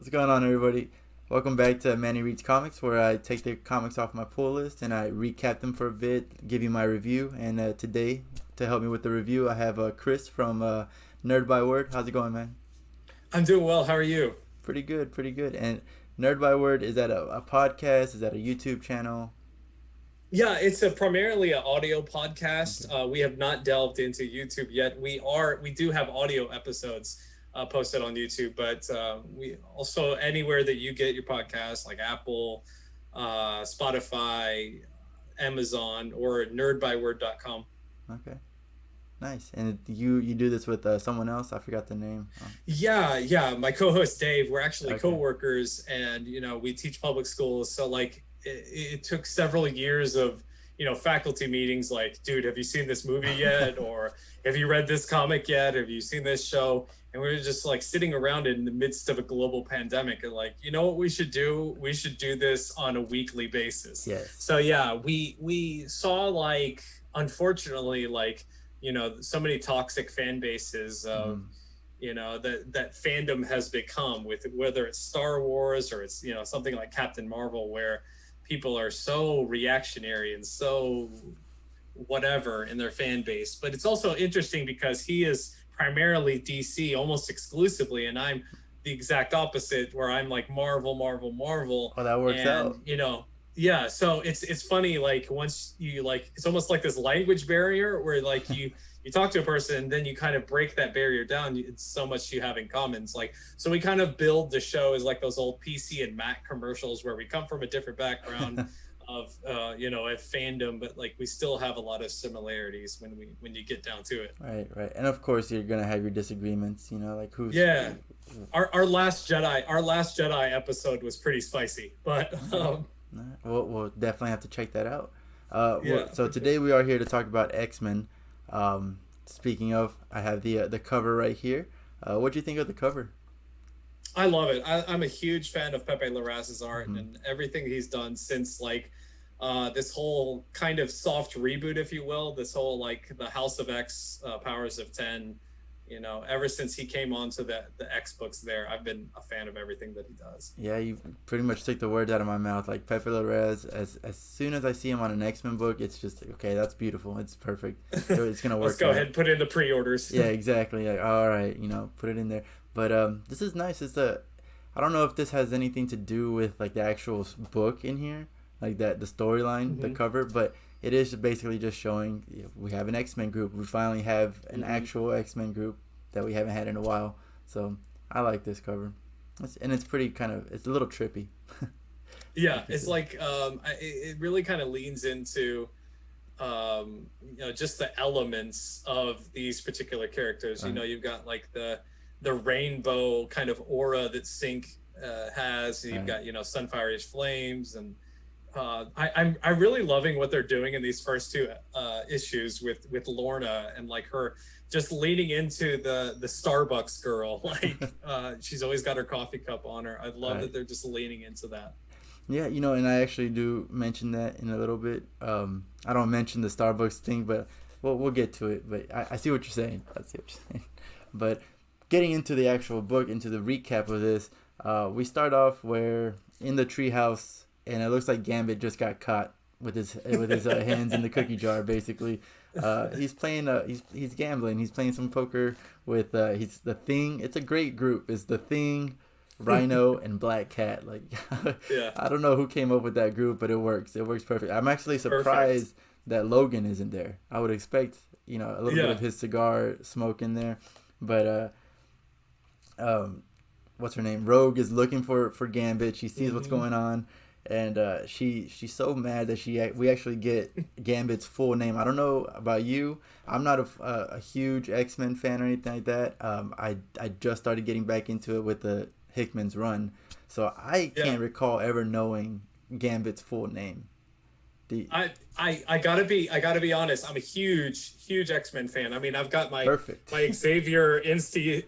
What's going on, everybody? Welcome back to Manny Reads Comics, where I take the comics off my pull list and I recap them for a bit, give you my review. And today, to help me with the review, I have Kris from Nerdbyword. How's it going, man? I'm doing well. How are you? Pretty good, pretty good. And Nerdbyword, is that a podcast? Is that a YouTube channel? Yeah, it's a primarily an audio Okay. podcast. We have not delved into YouTube yet. We do have audio episodes posted on YouTube, but we also anywhere that you get your podcast, like Apple, Spotify, Amazon, or nerdbyword.com. Okay. Nice. And you do this with someone else? I forgot the name. Oh, Yeah. My co-host Dave, we're actually okay. co-workers, and we teach public schools. So like, it took several years of faculty meetings. Like, dude, have you seen this movie yet? Or have you read this comic yet? Have you seen this show? And we were just like sitting around in the midst of a global pandemic, and like, you know what we should do? We should do this on a weekly basis. Yes. So yeah, we saw, like, unfortunately, like, so many toxic fan bases of Mm, that fandom has become, with whether it's Star Wars or it's something like Captain Marvel, where people are so reactionary and so whatever in their fan base. But it's also interesting because he is primarily DC almost exclusively, and I'm the exact opposite, where I'm like Marvel, Marvel, Marvel. oh, that works And out. yeah, so it's funny, like, once you, like, it's almost like this language barrier where, like, you talk to a person and then you kind of break that barrier down. It's so much you have in common. It's like, so we kind of build the show as like those old PC and Mac commercials where we come from a different background of of fandom, but like we still have a lot of similarities when you get down to it. Right, right. And of course, you're gonna have your disagreements. Like who's. Yeah. Our last Jedi episode was pretty spicy, but Okay. We'll definitely have to check that out. yeah, So for sure. today we are here to talk about X-Men. Speaking of, I have the cover right here. What do you think of the cover? I love it. I'm a huge fan of Pepe Larraz's art Hmm. and everything he's done since, like, this whole kind of soft reboot, if you will. This whole, like, the House of X, Powers of 10. Ever since he came onto the X books, there, I've been a fan of everything that he does. Yeah, you pretty much took the words out of my mouth. Like Pepe Larraz, as soon as I see him on an X-Men book, it's just like, okay. That's beautiful. It's perfect. It's gonna Let's work go ahead out. and put in the pre-orders. Yeah, exactly. Like, all right, put it in there. But this is nice. I don't know if this has anything to do with like the actual book in here, like that the storyline, the Hmm. cover, but it is basically just showing we have an X Men group. We finally have an Hmm. actual X Men group that we haven't had in a while. So I like this cover, and it's pretty it's a little trippy. Yeah, Like you it's said. like, it really kind of leans into just the elements of these particular characters. Right. You've got like the rainbow kind of aura that Sync has. You've Right. got Sunfire's flames, and I'm really loving what they're doing in these first two issues with Lorna, and like her just leaning into the Starbucks girl. Like, she's always got her coffee cup on her. I love Right. that they're just leaning into that. Yeah, and I actually do mention that in a little bit. I don't mention the Starbucks thing, but we'll get to it. But I see what you're saying. I see what you're saying. But getting into the actual book, into the recap of this, we start off where in the treehouse, and it looks like Gambit just got caught with his hands in the cookie jar. Basically, he's playing. He's gambling. He's playing some poker with. He's the Thing. It's a great group. It's the Thing, Rhino, and Black Cat. Like, Yeah, I don't know who came up with that group, but it works. It works perfect. I'm actually perfect. surprised that Logan isn't there. I would expect a little bit Yeah. of his cigar smoke in there, but what's her name? Rogue is looking for Gambit. She sees what's Hmm. going on, and she's so mad that we actually get Gambit's full name. I don't know about you. I'm not a huge X-Men fan or anything like that. I just started getting back into it with the Hickman's run, so I Yeah. can't recall ever knowing Gambit's full name. The I gotta be honest. I'm a huge X-Men fan. I mean, I've got my Perfect. my Xavier Institute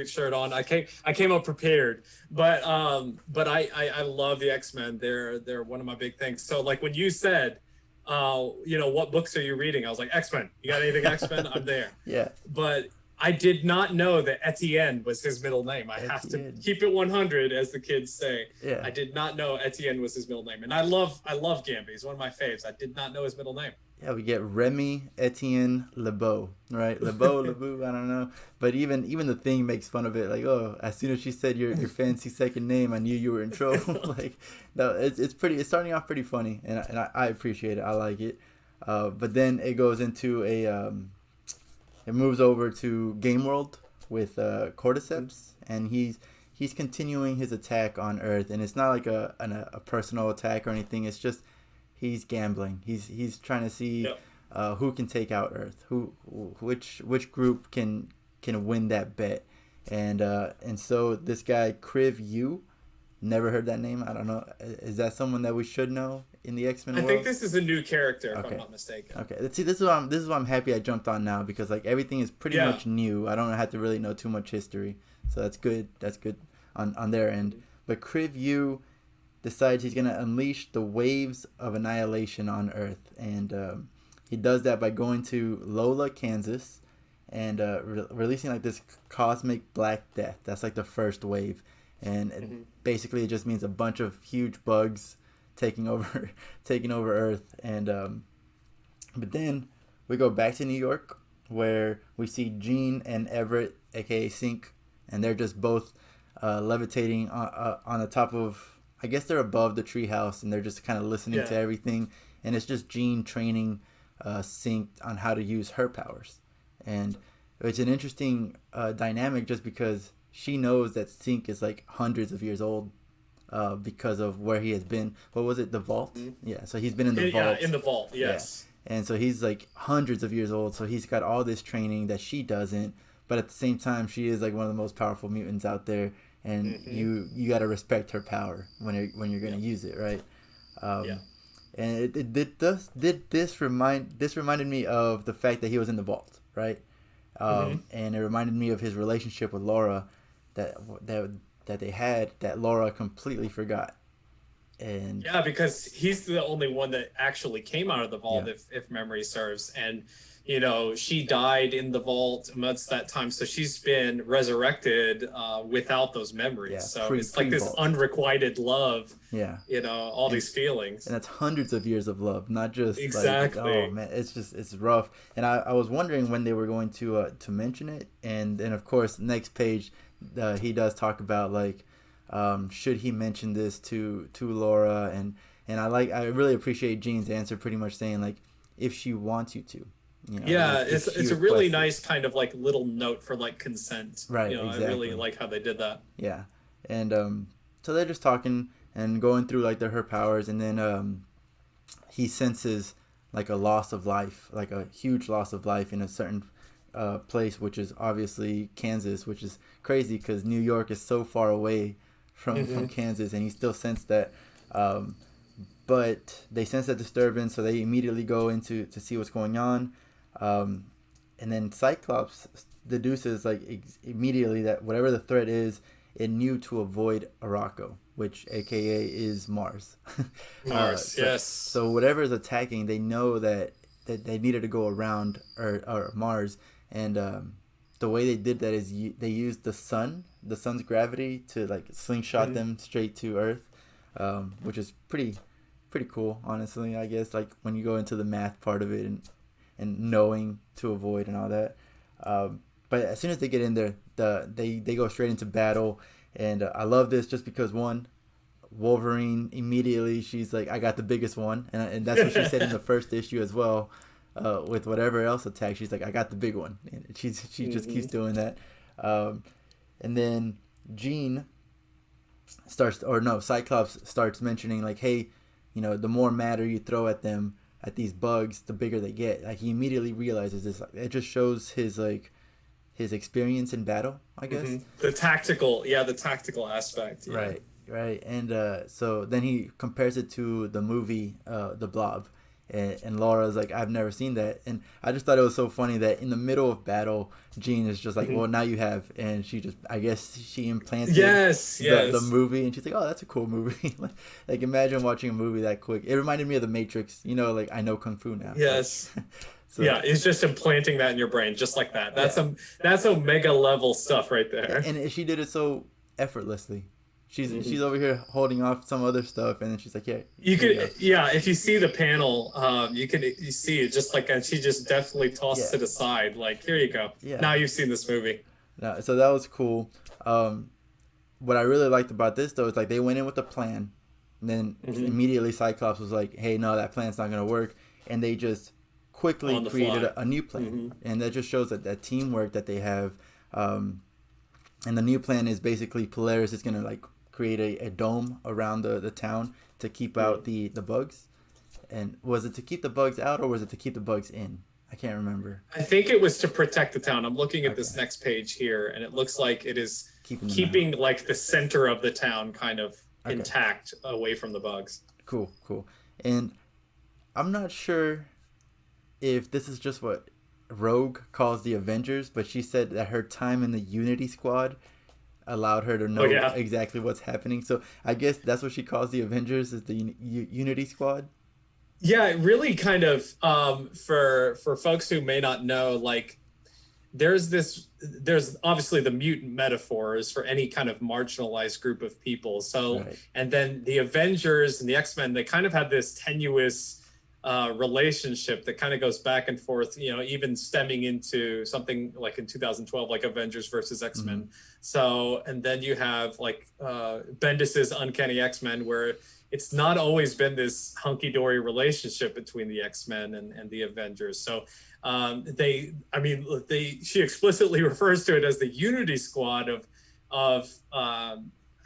shirt on. I came up prepared, but I love the X-Men. They're one of my big things. So, like, when you said, what books are you reading? I was like, X-Men. You got anything X-Men? I'm there. Yeah. But I did not know that Etienne was his middle name. I have to keep it 100, as the kids say. Yeah. I did not know Etienne was his middle name, and I love Gambit. He's one of my faves. I did not know his middle name. Yeah, we get Remy, Etienne, LeBeau, right? LeBeau, LeBeau, I don't know. But even the thing makes fun of it. Like, oh, as soon as she said your fancy second name, I knew you were in trouble. Like, no, it's starting off pretty funny, and I appreciate it. I like it. But then it goes into it moves over to Game World with Cordyceps, and he's continuing his attack on Earth, and it's not like a personal attack or anything. It's just he's gambling. He's trying to see who can take out Earth, which group can win that bet, and so this guy Kriv Yu, never heard that name. I don't know. Is that someone that we should know in the X-Men world? I think this is a new character, if I'm not mistaken. Okay. Let's see. This is why I'm happy I jumped on now, because like everything is pretty much new. I don't have to really know too much history, so that's good. That's good on their end. But Kriv Yu decides he's gonna unleash the waves of annihilation on Earth, and he does that by going to Lola, Kansas, and releasing like this cosmic black death. That's like the first wave. And basically, it just means a bunch of huge bugs taking over Earth. And but then we go back to New York, where we see Jean and Everett, aka Sync, and they're just both levitating on the top of. I guess they're above the treehouse, and they're just kind of listening to everything. And it's just Jean training Sync on how to use her powers, and it's an interesting dynamic just because she knows that Sync is like hundreds of years old because of where he has been. What was it? The vault? Yeah. So he's been in the vault. Yeah, in the vault. Yes. Yeah. And so he's like hundreds of years old. So he's got all this training that she doesn't. But at the same time, she is like one of the most powerful mutants out there. And you got to respect her power when you're going to use it, right? And this reminded me of the fact that he was in the vault, right? And it reminded me of his relationship with Laura that they had, that Laura completely forgot. And because he's the only one that actually came out of the vault, if memory serves, and she died in the vault amongst that time, so she's been resurrected without those memories. So it's like this unrequited love. All these feelings, and that's hundreds of years of love, not just exactly. Like, oh man, it's rough. And I was wondering when they were going to mention it, and then of course next page he does talk about like should he mention this to Laura, and I really appreciate Jean's answer, pretty much saying like if she wants you to. It's a really nice kind of like little note for like consent. Right. Exactly. I really like how they did that. Yeah, and so they're just talking and going through like her powers, and then he senses like a loss of life, like a huge loss of life in a certain place, which is obviously Kansas, which is crazy because New York is so far away from Kansas, and he still sensed that. But they sense that disturbance, so they immediately go into to see what's going on. And then Cyclops deduces like immediately that whatever the threat is, it knew to avoid Arakko, which AKA is Mars. Mars, yes. So whatever is attacking, they know that they needed to go around or Mars, and the way they did that is they used the sun's gravity to like slingshot them straight to Earth, which is pretty cool, honestly. I guess like when you go into the math part of it and knowing to avoid and all that. But as soon as they get in there, they go straight into battle, and I love this just because one, Wolverine immediately, she's like, I got the biggest one, and that's what she said in the first issue as well. With whatever else attack, she's like, I got the big one, and she just keeps doing that. And then Jean Cyclops starts mentioning like, hey, the more matter you throw at them, at these bugs, the bigger they get. Like he immediately realizes this. It just shows his experience in battle, I guess. The tactical aspect. Yeah. Right. And so then he compares it to the movie, The Blob, and Laura's like, I've never seen that, and I just thought it was so funny that in the middle of battle, Jean is just like, well, now you have, and I guess she implanted the movie, and she's like, oh, that's a cool movie. like imagine watching a movie that quick. It reminded me of The Matrix, like I know Kung Fu now. Yes. So, yeah, it's just implanting that in your brain, just like that. That's Omega level stuff right there. and she did it so effortlessly. She's over here holding off some other stuff, and then she's like, "Yeah, you could, yeah. If you see the panel, you see it just like she just definitely tosses it aside. Like, here you go. Yeah. Now you've seen this movie. So that was cool. What I really liked about this though is like they went in with a plan, and then immediately Cyclops was like, "Hey, no, that plan's not gonna work," and they just quickly created a new plan, and that just shows that teamwork that they have. And the new plan is basically Polaris is gonna like create a dome around the town to keep out the bugs. And was it to keep the bugs out or was it to keep the bugs in? I can't remember. I think it was to protect the town. I'm looking at this next page here, and it looks like it is keeping like the center of the town kind of intact away from the bugs. Cool. And I'm not sure if this is just what Rogue calls the Avengers, but she said that her time in the Unity Squad allowed her to know exactly what's happening. So I guess that's what she calls the Avengers, is the Unity Squad. Yeah, it really kind of for folks who may not know, like there's obviously the mutant metaphors for any kind of marginalized group of people. So and then the Avengers and the X-Men, they kind of have this tenuous relationship that kind of goes back and forth, even stemming into something like in 2012, like Avengers versus X-Men. So, and then you have like Bendis's Uncanny X-Men, where it's not always been this hunky-dory relationship between the X-Men and the Avengers. So she explicitly refers to it as the Unity Squad of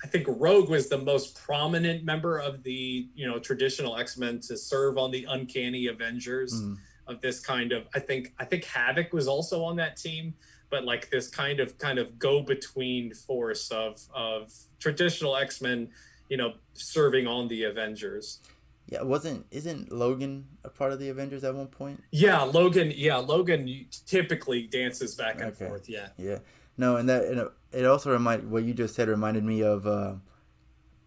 I think Rogue was the most prominent member of the traditional X-Men to serve on the Uncanny Avengers of this kind of. I think Havoc was also on that team, but like this kind of go-between force of traditional X-Men, serving on the Avengers. Yeah, isn't Logan a part of the Avengers at one point? Yeah, Logan typically dances back and forth. Yeah. Yeah. No, and it also what you just said reminded me of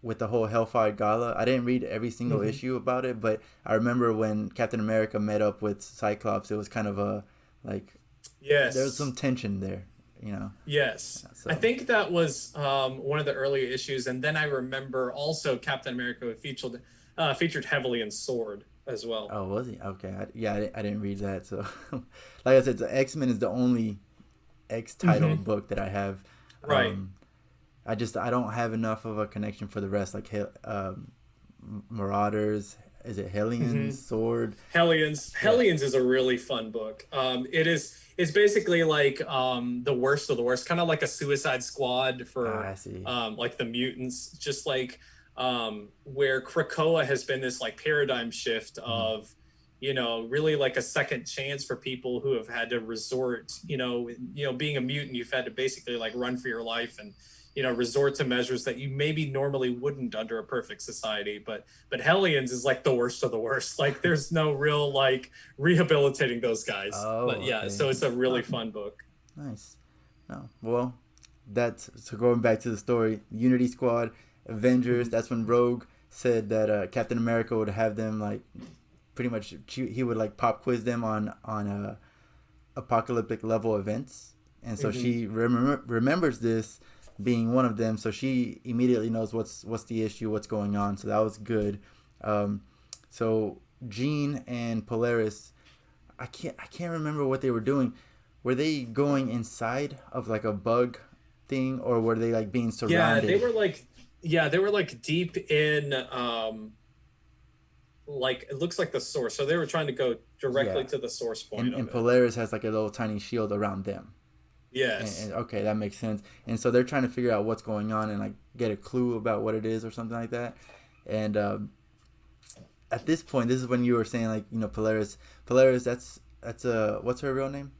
with the whole Hellfire Gala. I didn't read every single issue about it, but I remember when Captain America met up with Cyclops, it was kind of a like there was some tension there, Yes. So. I think that was one of the earlier issues, and then I remember also Captain America featured heavily in Sword as well. Oh, was he? Okay. I didn't read that. So, like I said, X-Men is the only X-titled book that I have. Right. I don't have enough of a connection for the rest, like Marauders. Is it Hellions? Sword. Hellions. Hellions is a really fun book. It's basically like the worst of the worst, kind of like a Suicide Squad for like the mutants, just like where Krakoa has been this like paradigm shift of really like a second chance for people who have had to resort, being a mutant, you've had to basically like run for your life and, resort to measures that you maybe normally wouldn't under a perfect society. But Hellions is like the worst of the worst. Like there's no real like rehabilitating those guys. But yeah, so it's a really fun book. Nice. No, well, so going back to the story, Unity Squad, Avengers, that's when Rogue said that Captain America would have them like pretty much he would like pop quiz them on apocalyptic level events, and so she remembers this being one of them, so she immediately knows what's the issue, what's going on. So that was good. So Jean and Polaris, I can't remember what they were doing. Were they going inside of like a bug thing, or were they like being surrounded? They were like deep in like it looks like the source. So they were trying to go directly to the source point. And Polaris has like a little tiny shield around them. Yes. And okay, that makes sense. And so they're trying to figure out what's going on and like get a clue about what it is or something like that. And at this point, this is when you were saying like Polaris. That's what's her real name?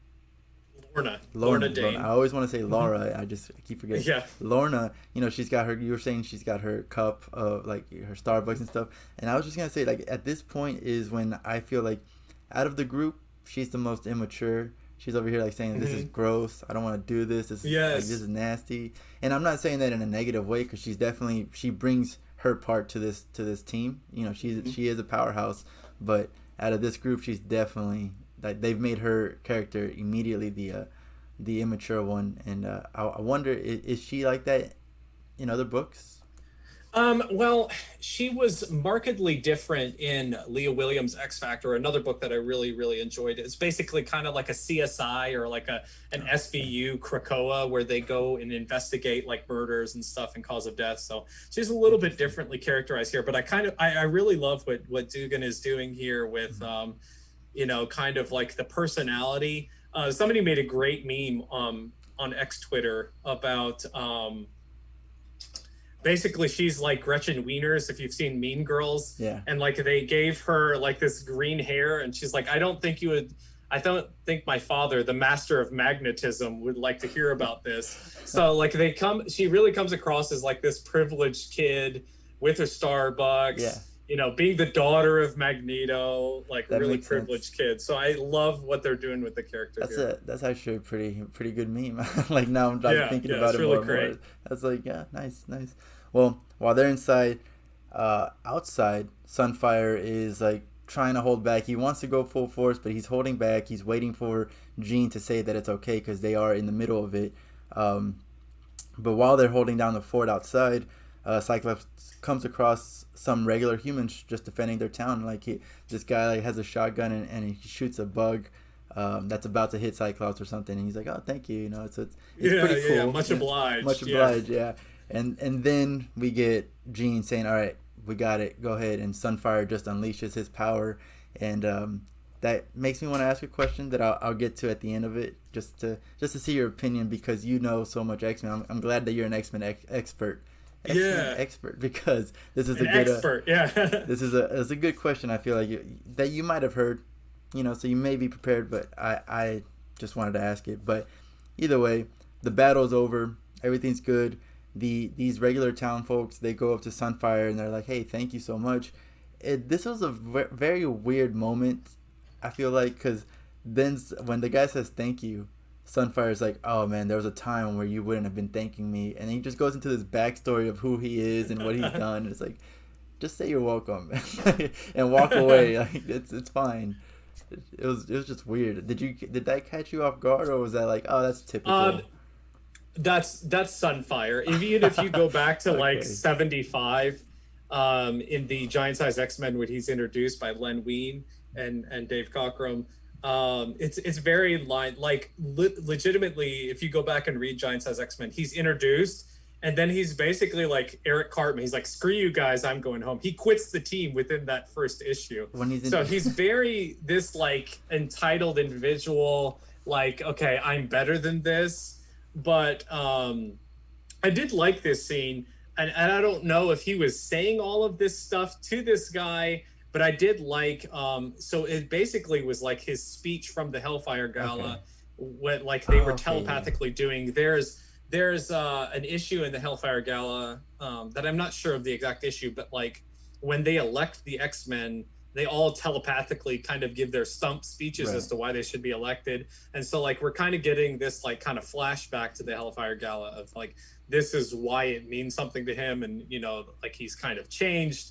Lorna Dane. I always want to say Laura. I just keep forgetting. Yeah. Lorna, she's got her. You were saying she's got her cup of like her Starbucks and stuff. And I was just gonna say like at this point is when I feel like out of the group, she's the most immature. She's over here like saying this is gross. I don't want to do this. This is nasty. And I'm not saying that in a negative way, because she brings her part to this team. She is a powerhouse. But out of this group, she's definitely that they've made her character immediately the immature one, and I wonder, is she like that in other books? Well, she was markedly different in Leah Williams' X Factor, another book that I really, really enjoyed. It's basically kind of like a CSI or like an SVU Krakoa, where they go and investigate like murders and stuff and cause of death. So she's a little bit differently characterized here, but I really love what Dugan is doing here with, kind of like the personality. Somebody made a great meme on X Twitter about, basically she's like Gretchen Wieners, if you've seen Mean Girls. Yeah. And like they gave her like this green hair, and she's like, I don't think my father, the master of magnetism, would like to hear about this. So like she really comes across as like this privileged kid with her Starbucks. Yeah. Being the daughter of Magneto, like That really makes sense. privileged kid. So I love what they're doing with the character here. That's actually a pretty good meme. Like now I'm like thinking about it really more and great. more. That's like, yeah, nice. Well, while they're inside, outside, Sunfire is like trying to hold back. He wants to go full force, but he's holding back. He's waiting for Jean to say that it's okay because they are in the middle of it. But while they're holding down the fort outside, Cyclops comes across some regular humans just defending their town. Like this guy like has a shotgun and he shoots a bug that's about to hit Cyclops or something, and he's like, "Oh, thank you." It's pretty cool. Yeah, much obliged. Much obliged. Yeah. And then we get Jean saying, "All right, we got it. Go ahead." And Sunfire just unleashes his power, and that makes me want to ask a question that I'll get to at the end of it, just to see your opinion, because you know so much X-Men. I'm glad that you're an X-Men expert. X-Men expert, because this is a good expert. This is a good question. I feel like that you might have heard, so you may be prepared, but I just wanted to ask it. But either way, the battle's over. Everything's good. These regular town folks, they go up to Sunfire and they're like, "Hey, thank you so much." This was a very weird moment, I feel like, because then when the guy says thank you, Sunfire's like, "Oh man, there was a time where you wouldn't have been thanking me," and he just goes into this backstory of who he is and what he's done. It's like, just say you're welcome and walk away. Like it's fine. It was just weird. Did that catch you off guard, or was that like, oh, that's typical? That's Sunfire. Even if you go back to like 75, in the Giant Size X-Men, when he's introduced by Len Wein and Dave Cockrum, it's very legitimately, if you go back and read Giant Size X-Men, he's introduced, and then he's basically like Eric Cartman. He's like, "Screw you guys, I'm going home." He quits the team within that first issue. He's very this like entitled individual, like, okay, I'm better than this. But I did like this scene, and I don't know if he was saying all of this stuff to this guy, but I did like, so it basically was like his speech from the Hellfire Gala, what like they were telepathically doing. There's an issue in the Hellfire Gala that I'm not sure of the exact issue, but like when they elect the X-Men, they all telepathically kind of give their stump speeches as to why they should be elected. And so like we're kind of getting this like kind of flashback to the Hellfire Gala of like, this is why it means something to him, and like he's kind of changed.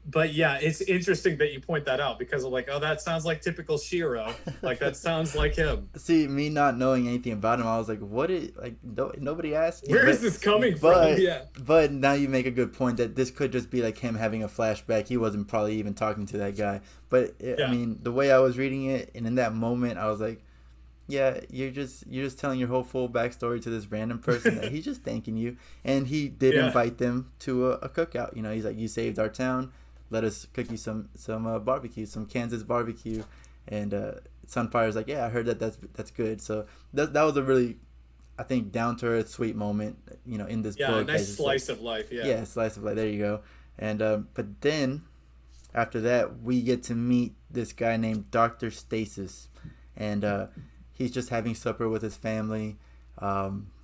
But yeah, it's interesting that you point that out, because I'm like, oh, that sounds like typical Shiro. Like that sounds like him. See, me not knowing anything about him, I was like, what is, like, nobody asked me. Where is this coming from? Yeah. But now you make a good point that this could just be like him having a flashback. He wasn't probably even talking to that guy. But I mean, the way I was reading it, and in that moment, I was like, yeah, you're just telling your whole full backstory to this random person that he's just thanking you. And he did invite them to a cookout. He's like, "You saved our town. Let us cook you some barbecue, some Kansas barbecue." And Sunfire's like, "Yeah, I heard that's good." So that was a really, I think, down to earth, sweet moment, in this book. Yeah, nice slice of life. Yeah, slice of life. There you go. And but then after that, we get to meet this guy named Dr. Stasis, and he's just having supper with his family.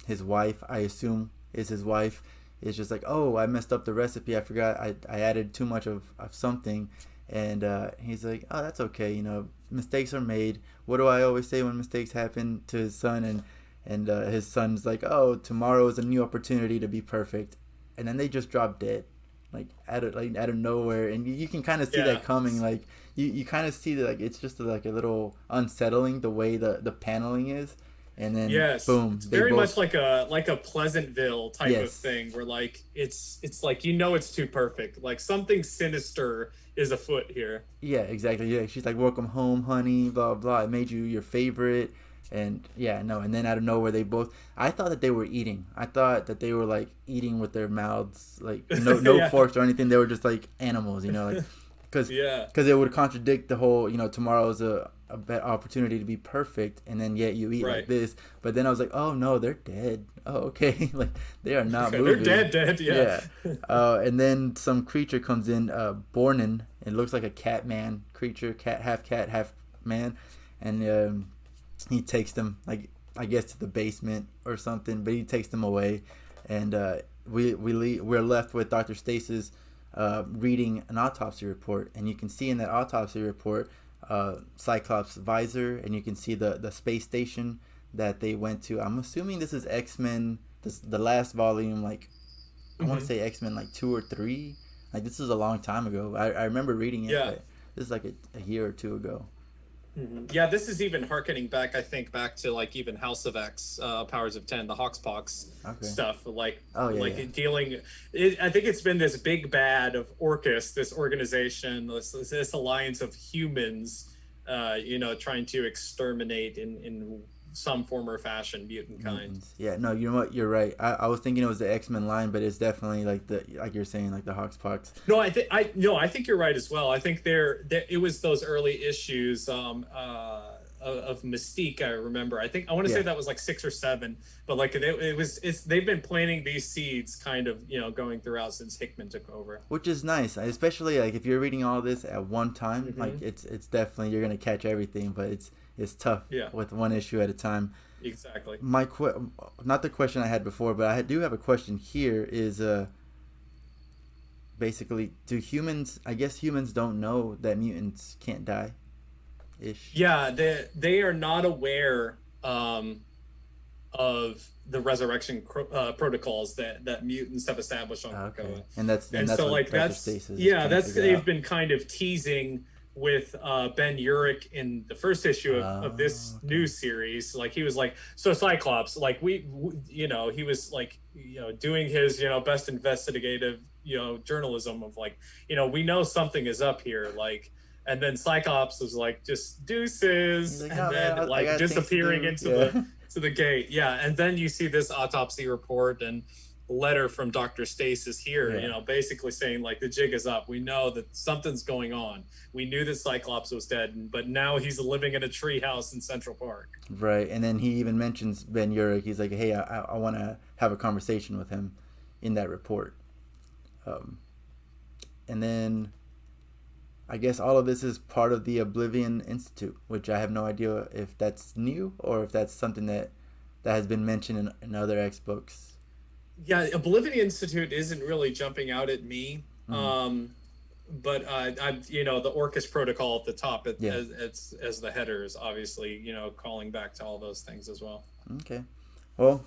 His wife, I assume, is his wife. It's just like, "Oh, I messed up the recipe. I forgot I added too much of something." And he's like, "Oh, that's okay. Mistakes are made. What do I always say when mistakes happen?" to his son. And his son's like, "Oh, tomorrow is a new opportunity to be perfect." And then they just drop dead. like out of nowhere, and you can kind of see that coming. Like you kind of see that, like it's just like a little unsettling the way the paneling is, and then boom, it's very much like a Pleasantville type of thing, where like it's like it's too perfect, like something sinister is afoot here. Yeah, exactly. Yeah, she's like, "Welcome home, honey." Blah blah. I made you your favorite. And and then out of nowhere they both. I thought that they were eating. I thought that they were like eating with their mouths, like no forks or anything. They were just like animals, like because it would contradict the whole. Tomorrow's a better opportunity to be perfect, and then yet you eat like this. But then I was like, oh no, they're dead. Oh okay, like they are not moving. They're dead. Yeah. And then some creature comes in, Bornin. It looks like a cat man creature, half cat, half man, and he takes them, like, I guess, to the basement or something, but he takes them away, and we're left with Dr. Stasis reading an autopsy report, and you can see in that autopsy report Cyclops' visor, and you can see the space station that they went to. I'm assuming this is X-Men, the last volume, like I want to say X-Men like 2 or 3. Like this is a long time ago. I remember reading it, but this is like a year or two ago. Yeah, this is even harkening back, I think, back to like even House of X, Powers of 10, the Hoxpox stuff. Like, dealing. I think it's been this big bad of Orcus, this organization, this alliance of humans, trying to exterminate in some form or fashion mutant kind. Yeah, no, you know what? You're right. I was thinking it was the X-Men line, but it's definitely like you're saying, like the Hoxpox. No, I think you're right as well. I think it was those early issues of Mystique. I remember. I want to say that was like 6 or 7, but like they've been planting these seeds kind of going throughout since Hickman took over. Which is nice, especially like if you're reading all this at one time. Like it's definitely, you're gonna catch everything, but it's tough with one issue at a time. Exactly. Not the question I had before, but I do have a question here. Is basically, do humans? I guess humans don't know that mutants can't die. Ish. Yeah, they are not aware of the resurrection protocols that mutants have established on Krakoa. And that's they've been kind of teasing with Ben Urich in the first issue of this new series. Like he was like, so Cyclops, like he was like doing his best investigative journalism of like we know something is up here, like, and then Cyclops was like just deuces, like, and then like disappearing into the gate. And then you see this autopsy report and letter from Dr. Stasis here, basically saying like the jig is up. We know that something's going on. We knew that Cyclops was dead, but now he's living in a treehouse in Central Park. Right, and then he even mentions Ben Urich. He's like, hey, I want to have a conversation with him in that report. And then I guess all of this is part of the Oblivion Institute, which I have no idea if that's new or if that's something that has been mentioned in other X books. Yeah, Oblivion Institute isn't really jumping out at me. But the Orcus protocol at the top, as the header is obviously, calling back to all those things as well. Okay. Well,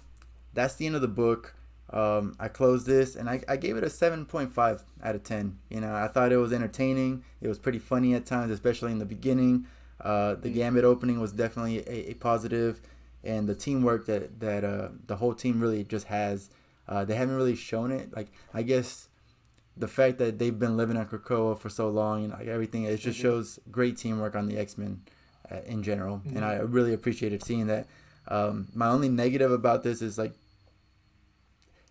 that's the end of the book. I closed this and I gave it a 7.5 out of 10. I thought it was entertaining. It was pretty funny at times, especially in the beginning. The Gambit opening was definitely a positive, and the teamwork that the whole team really just has. They haven't really shown it. Like, I guess the fact that they've been living on Krakoa for so long and like everything, it just shows great teamwork on the X-Men in general. And I really appreciated seeing that. My only negative about this is like,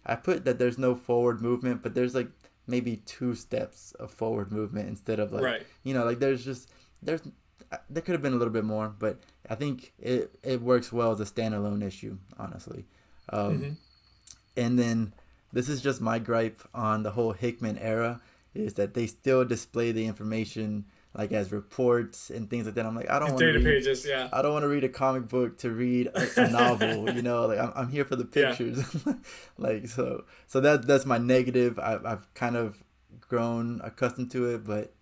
I put that there's no forward movement, but there's like maybe 2 steps of forward movement instead of like, like there could have been a little bit more, but I think it works well as a standalone issue, honestly. And then this is just my gripe on the whole Hickman era, is that they still display the information like as reports and things like that. I'm like, I don't want to read pages, I don't want to read a comic book to read a novel, like I'm here for the pictures. Like so that's my negative. I've kind of grown accustomed to it, but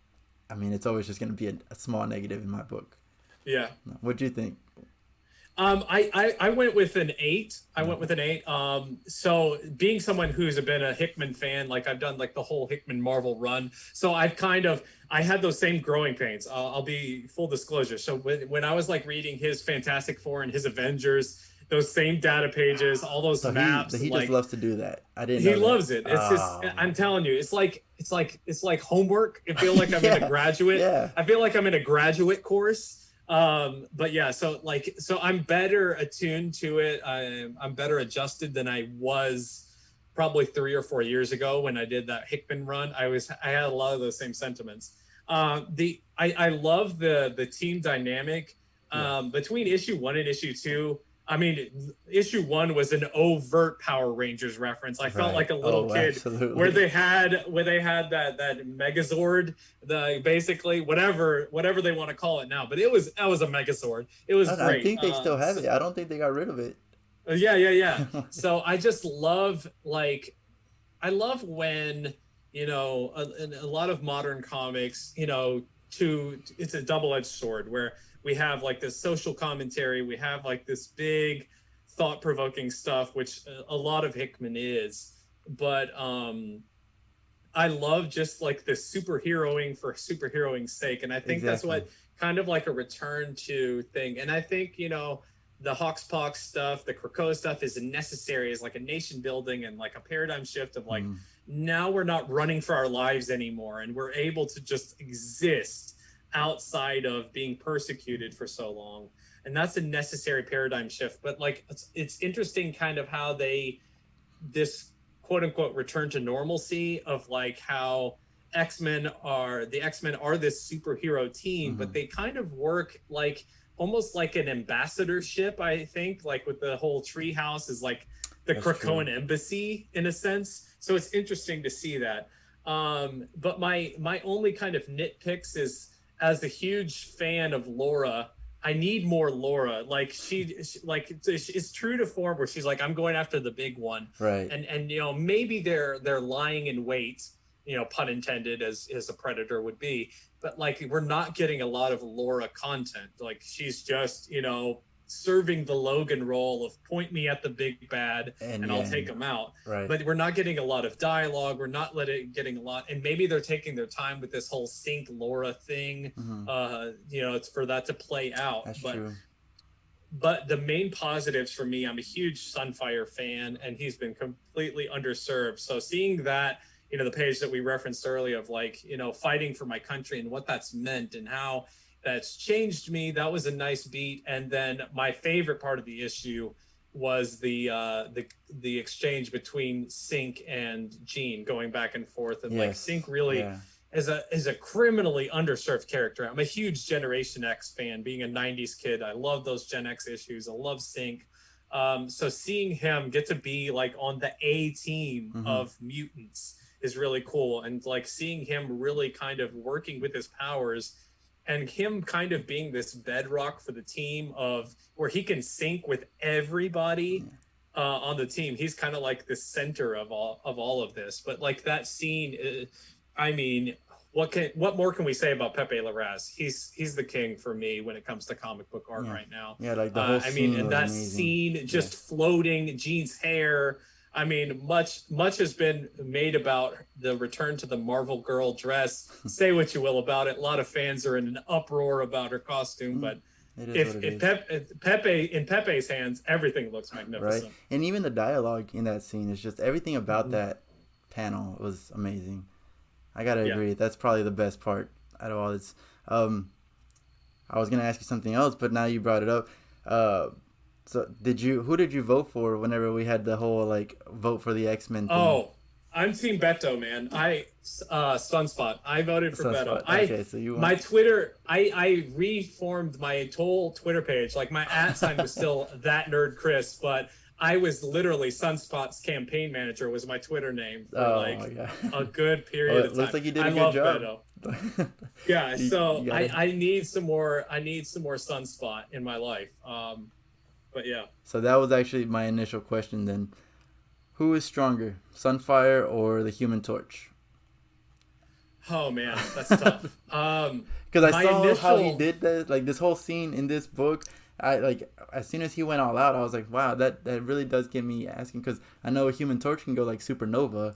I mean it's always just going to be a small negative in my book. Yeah. What do you think? I went with an 8. I went with an 8. So being someone who's been a Hickman fan, like I've done like the whole Hickman Marvel run, so I had those same growing pains. I'll be full disclosure. So when I was like reading his Fantastic Four and his Avengers, those same data pages, all those maps, he like, just loves to do that. I didn't. He loves it. It's just, I'm telling you, it's like homework. I feel like I'm in a graduate. Yeah. I feel like I'm in a graduate course. But yeah, so I'm better attuned to it. I'm better adjusted than I was probably 3 or 4 years ago when I did that Hickman run. I had a lot of those same sentiments. I love the team dynamic between issue 1 and issue 2. I mean, issue 1 was an overt Power Rangers reference. I felt like a little kid absolutely. where they had that Megazord, basically whatever they want to call it now. But that was a Megazord. It was great. I think they still have it. I don't think they got rid of it. Yeah. So I just love I love when in a lot of modern comics, it's a double-edged sword where we have like this social commentary, we have like this big thought-provoking stuff, which a lot of Hickman is, but I love just like the superheroing for superheroing's sake, and I think that's what kind of like a return to thing. And I think the Hoxpox stuff, the Krakoa stuff is necessary as like a nation building and like a paradigm shift of like now we're not running for our lives anymore, and we're able to just exist outside of being persecuted for so long. And that's a necessary paradigm shift. But like it's interesting kind of how this quote unquote return to normalcy of like how the X-Men are this superhero team, but they kind of work like almost like an ambassadorship, I think, like with the whole treehouse is like the Krakoan embassy in a sense. So it's interesting to see that. But my only kind of nitpicks is, as a huge fan of Laura, I need more Laura. Like she it's true to form where she's like, I'm going after the big one. Right. And maybe they're lying in wait, pun intended, as a predator would be. But like we're not getting a lot of Laura content. Like she's just, serving the Logan role of point me at the big bad and I'll take him out. Right. But we're not getting a lot of dialogue. We're not getting a lot. And maybe they're taking their time with this whole sync Laura thing. It's for that to play out. That's true. But the main positives for me, I'm a huge Sunfire fan, and he's been completely underserved. So seeing that, the page that we referenced earlier of like, fighting for my country and what that's meant and how that's changed me, that was a nice beat. And then my favorite part of the issue was the exchange between Sync and Jean going back and forth, and like Sync really is a criminally underserved character. I'm a huge Generation X fan, being a 90s kid. I love those Gen X issues. I love Sync. So seeing him get to be like on the A team of mutants is really cool, and like seeing him really kind of working with his powers and him kind of being this bedrock for the team of where he can sync with everybody on the team. He's kind of like the center of all of this. But like that scene, I mean, what more can we say about Pepe Larraz? He's the king for me when it comes to comic book art right now. Yeah, like the whole scene. And that amazing. Scene just floating, Jean's hair. I mean, much has been made about the return to the Marvel Girl dress. Say what you will about it. A lot of fans are in an uproar about her costume, but if Pepe in Pepe's hands, everything looks magnificent. Right, and even the dialogue in that scene is just everything about that panel was amazing. I gotta agree. That's probably the best part out of all this. I was gonna ask you something else, but now you brought it up. So who did you vote for whenever we had the whole like vote for the X-Men thing? Oh, I'm Team Beto, man. Sunspot. I voted for Beto. Okay, so you my Twitter, I reformed my whole Twitter page. Like my @ sign was still that nerd Kris, but I was literally Sunspot's campaign manager was my Twitter name for a good period of time. Looks like you did a good job. Beto. Yeah, so I need some more Sunspot in my life. But yeah. So that was actually my initial question then. Who is stronger, Sunfire or the Human Torch? Oh man, that's tough. Because I saw how he did that, like this whole scene in this book. I like as soon as he went all out, I was like, wow, that really does get me asking because I know a Human Torch can go like supernova,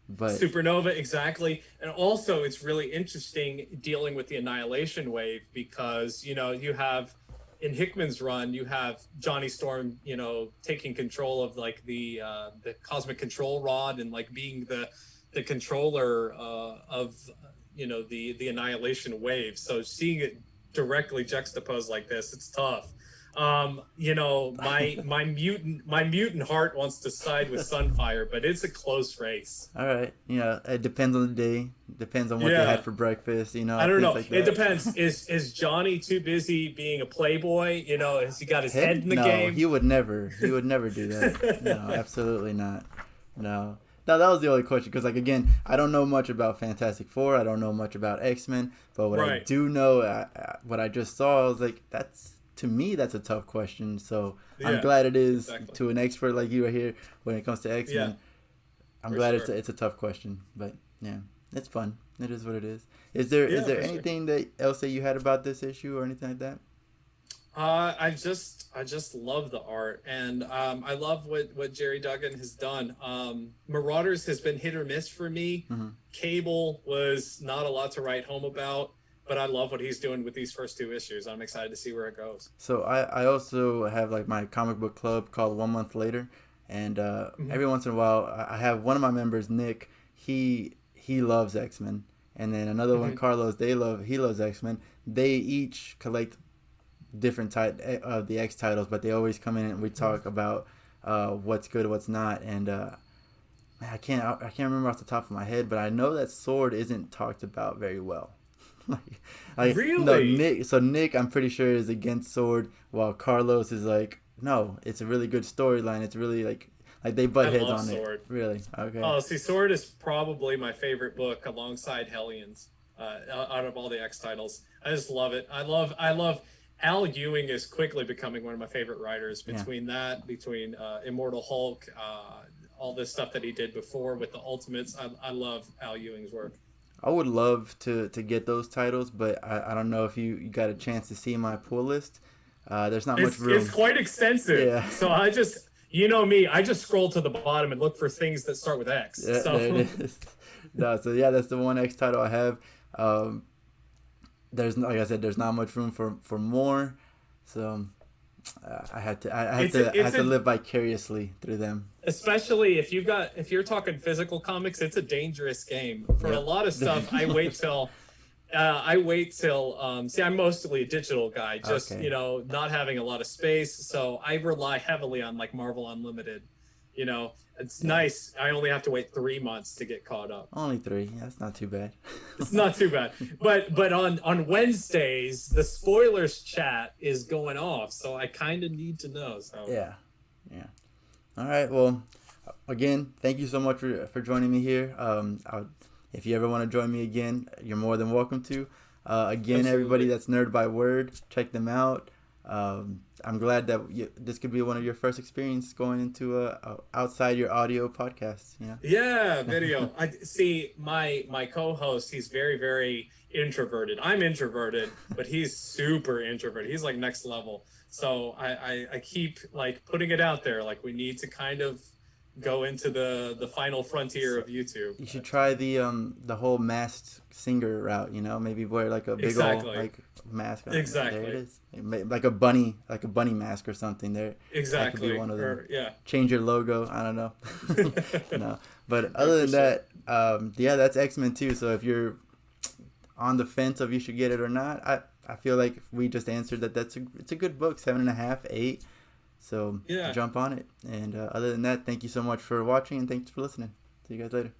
but Supernova, exactly. And also, it's really interesting dealing with the Annihilation Wave because, you have in Hickman's run, you have Johnny Storm, taking control of like the cosmic control rod and like being the controller of the Annihilation Wave. So seeing it directly juxtaposed like this, it's tough. My mutant heart wants to side with Sunfire, but it's a close race. all right, it depends on the day, depends on what they had for breakfast, I don't know. like it depends. Is Johnny too busy being a playboy? Has he got his head in the game? He would never do that. No, absolutely not. No, that was the only question because, like, again, I don't know much about Fantastic Four. I don't know much about X-Men, but what I do know, what I just saw, I was like, to me, that's a tough question. So I'm glad it is to an expert like you are here when it comes to X-Men. Yeah, I'm glad it's a tough question, but yeah, it's fun. It is what it is. Is there anything else that you had about this issue or anything like that? I just love the art, and I love what Jerry Duggan has done. Marauders has been hit or miss for me. Mm-hmm. Cable was not a lot to write home about. But I love what he's doing with these first 2 issues. I'm excited to see where it goes. So I also have like my comic book club called 1 Month Later, and every once in a while I have one of my members, Nick. He loves X-Men, and then another one, Carlos. He loves X-Men. They each collect different type of the X titles, but they always come in and we talk about what's good, what's not, and I can't remember off the top of my head, but I know that Sword isn't talked about very well. Really? No, Nick, I'm pretty sure is against Sword, while Carlos is like, no, it's a really good storyline. It's really like they butt heads on Sword. it. Really? Okay. Oh, see, Sword is probably my favorite book alongside Hellions. Out of all the X titles, I just love it. I love Al Ewing is quickly becoming one of my favorite writers. Between Immortal Hulk, all this stuff that he did before with the Ultimates, I love Al Ewing's work. I would love to get those titles, but I don't know if you got a chance to see my pull list. There's not much room. It's quite extensive. Yeah. So I just, me, I just scroll to the bottom and look for things that start with X. Yeah, so. There it is. No, so yeah, that's the one X title I have. There's, like I said, there's not much room for more. So I have to live vicariously through them. Especially if you're talking physical comics, it's a dangerous game. For a lot of stuff, I wait till see, I'm mostly a digital guy, just not having a lot of space, so I rely heavily on like Marvel Unlimited. It's nice. I only have to wait 3 months to get caught up. Only 3. That's not too bad. It's not too bad. But on Wednesdays, the spoilers chat is going off, so I kind of need to know. So yeah. All right. Well, again, thank you so much for joining me here. If you ever want to join me again, you're more than welcome to. Again, absolutely. Everybody that's Nerdbyword, check them out. I'm glad that this could be one of your first experiences going into a outside your audio podcast. Yeah, video. I see my co-host. He's very, very introverted. I'm introverted, but he's super introverted. He's like next level. So I keep like putting it out there. Like we need to kind of go into the final frontier of YouTube. You should try the whole masked singer route. Maybe wear like a big old like mask. Exactly. There it is. Like a bunny mask or something. There. Exactly. That could be one of them. Yeah. Change your logo. I don't know. No. But other than that, that's X-Men too. So if you're on the fence of you should get it or not, I feel like we just answered that it's a good book, 7.5, 8. So jump on it. And other than that, thank you so much for watching and thanks for listening. See you guys later.